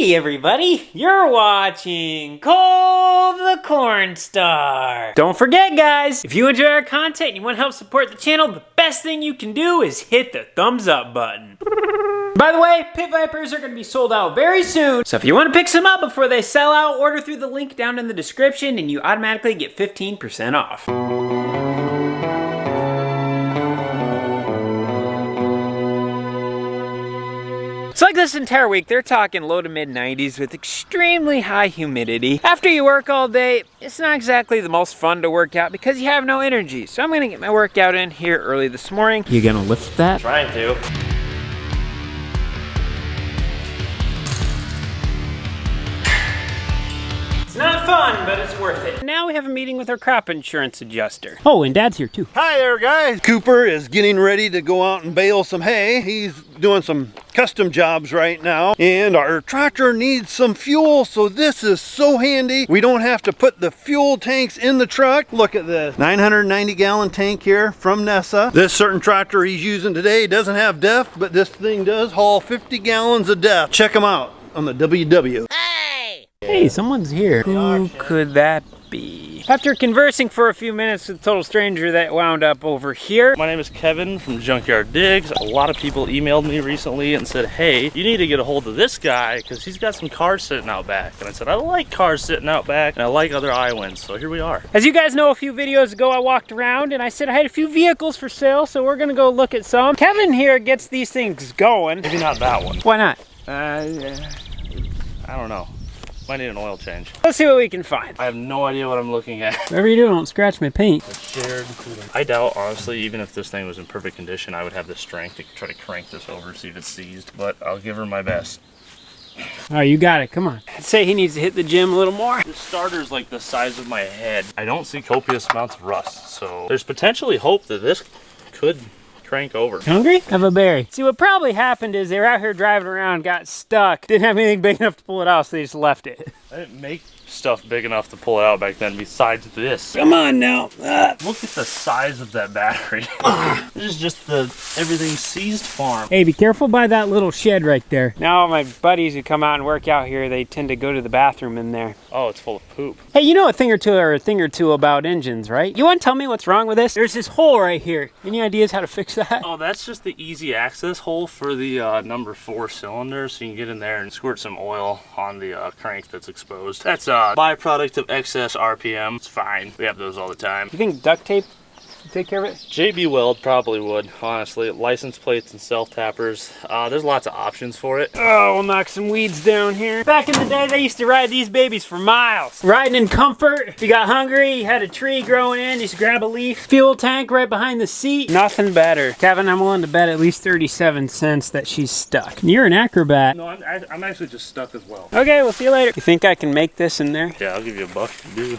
Hey everybody, you're watching Cole the Cornstar. Don't forget guys, if you enjoy our content and you want to help support the channel, the best thing you can do is hit the thumbs up button. By the way, Pit Vipers are going to be sold out very soon, so if you want to pick some up before they sell out, order through the link down in the description and you automatically get 15% off. It's like this entire week, they're talking low to mid 90s with extremely high humidity. After you work all day, it's not exactly the most fun to work out because you have no energy. So I'm gonna get my workout in here early this morning. You gonna lift that? Trying to. It's not fun, but it's worth it. Now we have a meeting with our crop insurance adjuster. Oh, and Dad's here too. Hi there, guys. Cooper is getting ready to go out and bale some hay. He's doing some custom jobs right now, and our tractor needs some fuel, so this is so handy. We don't have to put the fuel tanks in the truck. Look at this 990 gallon tank here from Nessa. This certain tractor he's using today doesn't have DEF, but this thing does haul 50 gallons of DEF. Check them out on the WW. Hey, someone's here. Who could that be? After conversing for a few minutes with a total stranger that wound up over here. My name is Kevin from Junkyard Digs. A lot of people emailed me recently and said, hey, you need to get a hold of this guy because he's got some cars sitting out back. And I said, I like cars sitting out back and I like other I-winds, so here we are. As you guys know, a few videos ago I walked around and I said I had a few vehicles for sale, so we're gonna go look at some. Kevin here gets these things going. Maybe not that one. Why not? I don't know. Might need an oil change. Let's see what we can find. I have no idea what I'm looking at. Whatever you do, don't scratch my paint. I doubt, honestly, even if this thing was in perfect condition, I would have the strength to try to crank this over, see if it's seized, but I'll give her my best. All right, you got it, come on. I'd say he needs to hit the gym a little more. This starter's like the size of my head. I don't see copious amounts of rust, so there's potentially hope that this could crank over. Hungry? Have a berry. See, what probably happened is they were out here driving around, got stuck, didn't have anything big enough to pull it out, so they just left it. I didn't make stuff big enough to pull it out back then besides this. Come on now. Look at the size of that battery. This is just the everything seized farm. Hey, be careful by that little shed right there. Now my buddies who come out and work out here, they tend to go to the bathroom in there. Oh, it's full of poop. Hey, you know a thing or two about engines, right? You want to tell me what's wrong with this? There's this hole right here. Any ideas how to fix that? Oh, that's just the easy access hole for the number 4 cylinder, so you can get in there and squirt some oil on the crank that's exposed. That's a byproduct of excess RPM. It's fine. We have those all the time. You think duct tape would take care of it? JB Weld probably would, honestly. License plates and self-tappers. There's lots of options for it. Oh, we'll knock some weeds down here. Back in the day, they used to ride these babies for miles. Riding in comfort. If you got hungry, you had a tree growing in, you just grab a leaf. Fuel tank right behind the seat. Nothing better. Kevin, I'm willing to bet at least 37 cents that she's stuck. You're an acrobat. No, I'm actually just stuck as well. Okay, we'll see you later. You think I can make this in there? Yeah, I'll give you $1 to do.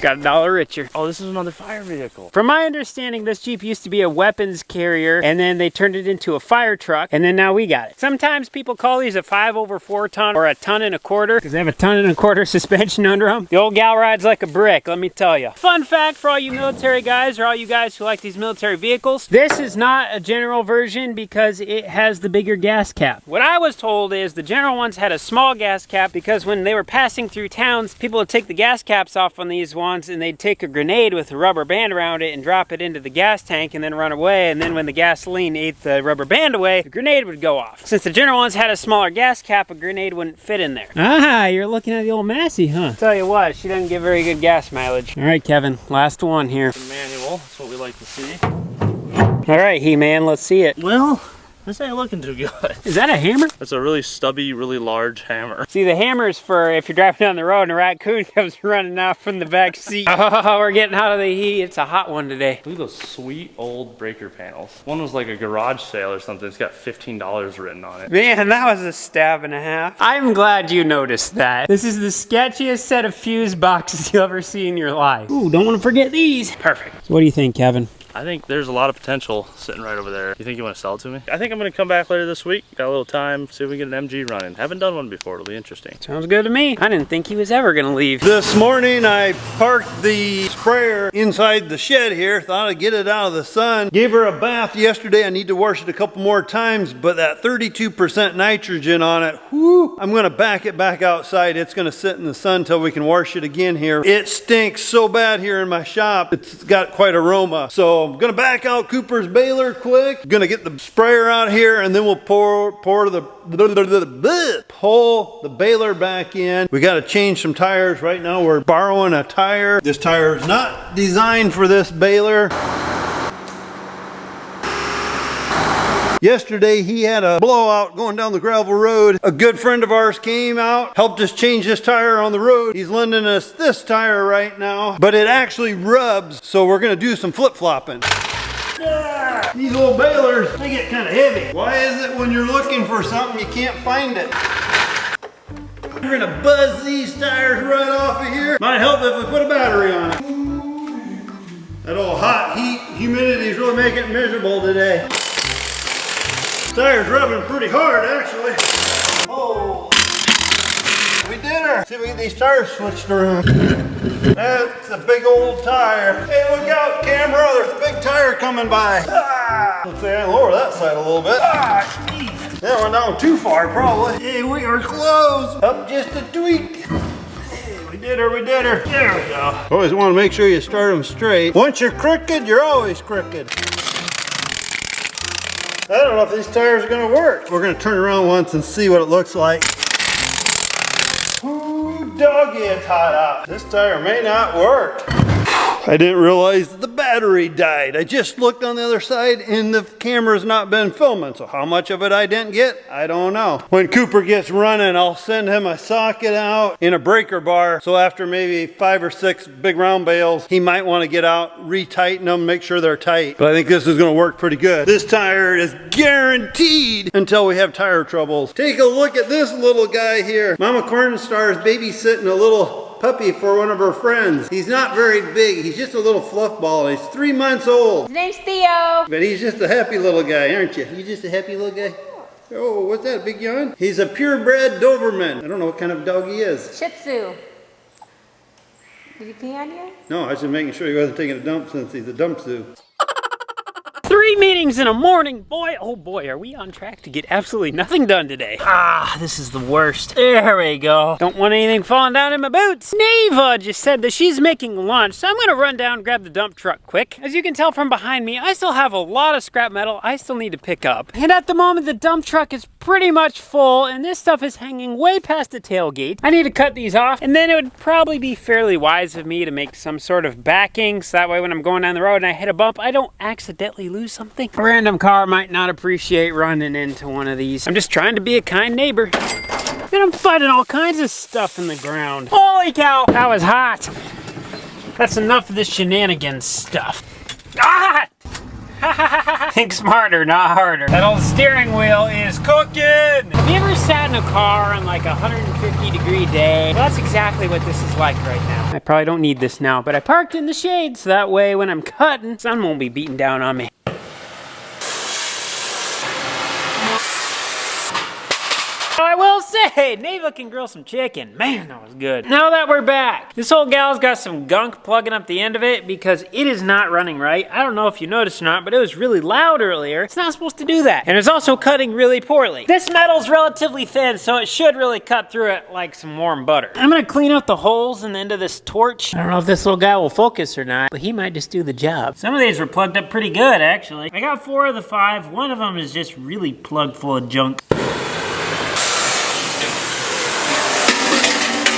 Got $1 richer. Oh, this is another fire vehicle. From my understanding, this Jeep used to be a weapons carrier, and then they turned it into a fire truck, and then now we got it. Sometimes people call these a 5/4 ton or a 1.25 tons because they have a 1.25 ton suspension under them. The old gal rides like a brick, let me tell you. Fun fact for all you military guys or all you guys who like these military vehicles, this is not a general version because it has the bigger gas cap. What I was told is the general ones had a small gas cap because when they were passing through towns, people would take the gas caps off on these ones and they'd take a grenade with a rubber band around it and drop it into the gas tank and then run away, and then when the gasoline ate the rubber band away, the grenade would go off. Since the general ones had a smaller gas cap, a grenade wouldn't fit in there. Ah, you're looking at the old Massey, huh? Tell you what, she doesn't give very good gas mileage. All right, Kevin, last one here. The manual, that's what we like to see. All right, He-Man, let's see it. Well, this ain't looking too good. Is that a hammer? That's a really stubby, really large hammer. See, the hammer's for if you're driving down the road and a raccoon comes running out from the back seat. Oh, we're getting out of the heat. It's a hot one today. Look at those sweet old breaker panels. One was like a garage sale or something. It's got $15 written on it. Man, that was a stab and a half. I'm glad you noticed that. This is the sketchiest set of fuse boxes you'll ever see in your life. Ooh, don't want to forget these. Perfect. So what do you think, Kevin? I think there's a lot of potential sitting right over there. You think you want to sell it to me? I think I'm going to come back later this week. Got a little time, see if we can get an MG running. Haven't done one before. It'll be interesting. Sounds good to me. I didn't think he was ever going to leave. This morning I parked the sprayer inside the shed here. Thought I'd get it out of the sun. Gave her a bath yesterday. I need to wash it a couple more times, but that 32% nitrogen on it, whoo, I'm gonna back it back outside. It's gonna sit in the sun until we can wash it again here. It stinks so bad here in my shop. It's got quite aroma. So I'm gonna back out Cooper's baler quick. Gonna get the sprayer out here, and then we'll pull the baler back in. We got to change some tires. Right now we're borrowing a tire. This tire is not designed for this baler. Yesterday he had a blowout going down the gravel road. A good friend of ours came out, helped us change this tire on the road. He's lending us this tire right now, but it actually rubs, so we're gonna do some flip-flopping. Yeah, these little balers, they get kind of heavy. Why is it when you're looking for something you can't find it? We're gonna buzz these tires right off of here. Might help if we put a battery on it. That old hot heat, humidity is really making it miserable today. Tire's rubbing pretty hard, actually. Oh, we did her. See if we get these tires switched around. That's a big old tire. Hey, look out, camera. There's a big tire coming by. Ah! Let's see, I lower that side a little bit. Ah, jeez. That went down too far, probably. Hey, we are close. Up just a tweak. Hey, we did her, we did her. There we go. Always want to make sure you start them straight. Once you're crooked, you're always crooked. I don't know if these tires are gonna work. We're gonna turn around once and see what it looks like. Ooh, doggy, it's hot out. This tire may not work. I didn't realize the battery died. I just looked on the other side and the camera's not been filming. So how much of it I didn't get, I don't know. When Cooper gets running, I'll send him a socket out in a breaker bar. So after maybe 5 or 6 big round bales, he might want to get out, retighten them, make sure they're tight. But I think this is going to work pretty good. This tire is guaranteed until we have tire troubles. Take a look at this little guy here. Mama Cornstar is babysitting a little puppy for one of her friends. He's not very big. He's just a little fluff ball. He's 3 months old. His name's Theo. But he's just a happy little guy, aren't you? You just a happy little guy? Oh, what's that, big yawn? He's a purebred Doberman. I don't know what kind of dog he is. Shih Tzu. Did he pee on you? No, I was just making sure he wasn't taking a dump since he's a dump zoo. 3 meetings in a morning. Boy, oh boy, are we on track to get absolutely nothing done today. Ah, this is the worst. There we go. Don't want anything falling down in my boots. Neva just said that she's making lunch, so I'm gonna run down and grab the dump truck quick. As you can tell from behind me, I still have a lot of scrap metal I still need to pick up. And at the moment, the dump truck is pretty much full, and this stuff is hanging way past the tailgate. I need to cut these off, and then it would probably be fairly wise of me to make some sort of backing, so that way when I'm going down the road and I hit a bump, I don't accidentally lose something. A random car might not appreciate running into one of these. I'm just trying to be a kind neighbor. And I'm finding all kinds of stuff in the ground. Holy cow, that was hot. That's enough of this shenanigans stuff. Ah! Think smarter, not harder. That old steering wheel is cooking. Have you ever sat in a car on like a 150-degree day? Well, that's exactly what this is like right now. I probably don't need this now, but I parked in the shade so that way when I'm cutting, the sun won't be beating down on me. I will say, Neva can grill some chicken. Man, that was good. Now that we're back, this old gal's got some gunk plugging up the end of it because it is not running right. I don't know if you noticed or not, but it was really loud earlier. It's not supposed to do that. And it's also cutting really poorly. This metal's relatively thin, so it should really cut through it like some warm butter. I'm gonna clean out the holes in the end of this torch. I don't know if this little guy will focus or not, but he might just do the job. Some of these were plugged up pretty good, actually. I got 4 of the 5. One of them is just really plugged full of junk.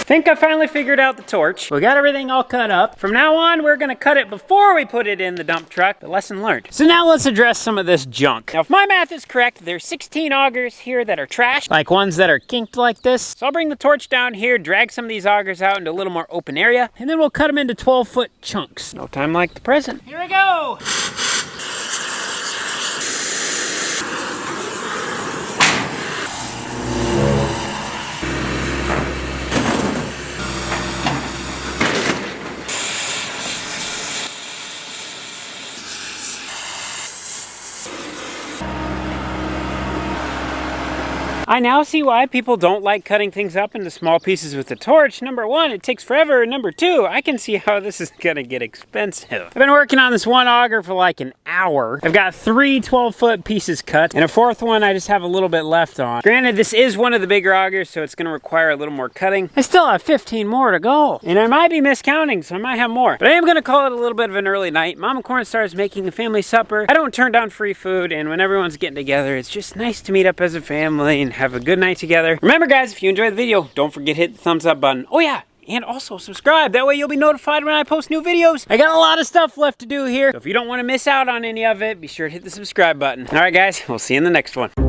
Think I finally figured out the torch. We got everything all cut up. From now on, we're gonna cut it before we put it in the dump truck. The lesson learned. So now let's address some of this junk. Now, if my math is correct, there's 16 augers here that are trash, like ones that are kinked like this. So I'll bring the torch down here, drag some of these augers out into a little more open area, and then we'll cut them into 12-foot chunks. No time like the present. Here we go. I now see why people don't like cutting things up into small pieces with a torch. Number one, it takes forever. And number two, I can see how this is gonna get expensive. I've been working on this one auger for like an hour. I've got 3 12-foot pieces cut, and a 4th one I just have a little bit left on. Granted, this is one of the bigger augers, so it's gonna require a little more cutting. I still have 15 more to go, and I might be miscounting, so I might have more. But I am gonna call it a little bit of an early night. Mama Cornstar is making a family supper. I don't turn down free food, and when everyone's getting together, it's just nice to meet up as a family and have a good night together. Remember guys, if you enjoyed the video, don't forget to hit the thumbs up button. Oh yeah, and also subscribe. That way you'll be notified when I post new videos. I got a lot of stuff left to do here, so if you don't want to miss out on any of it, be sure to hit the subscribe button. All right guys, we'll see you in the next one.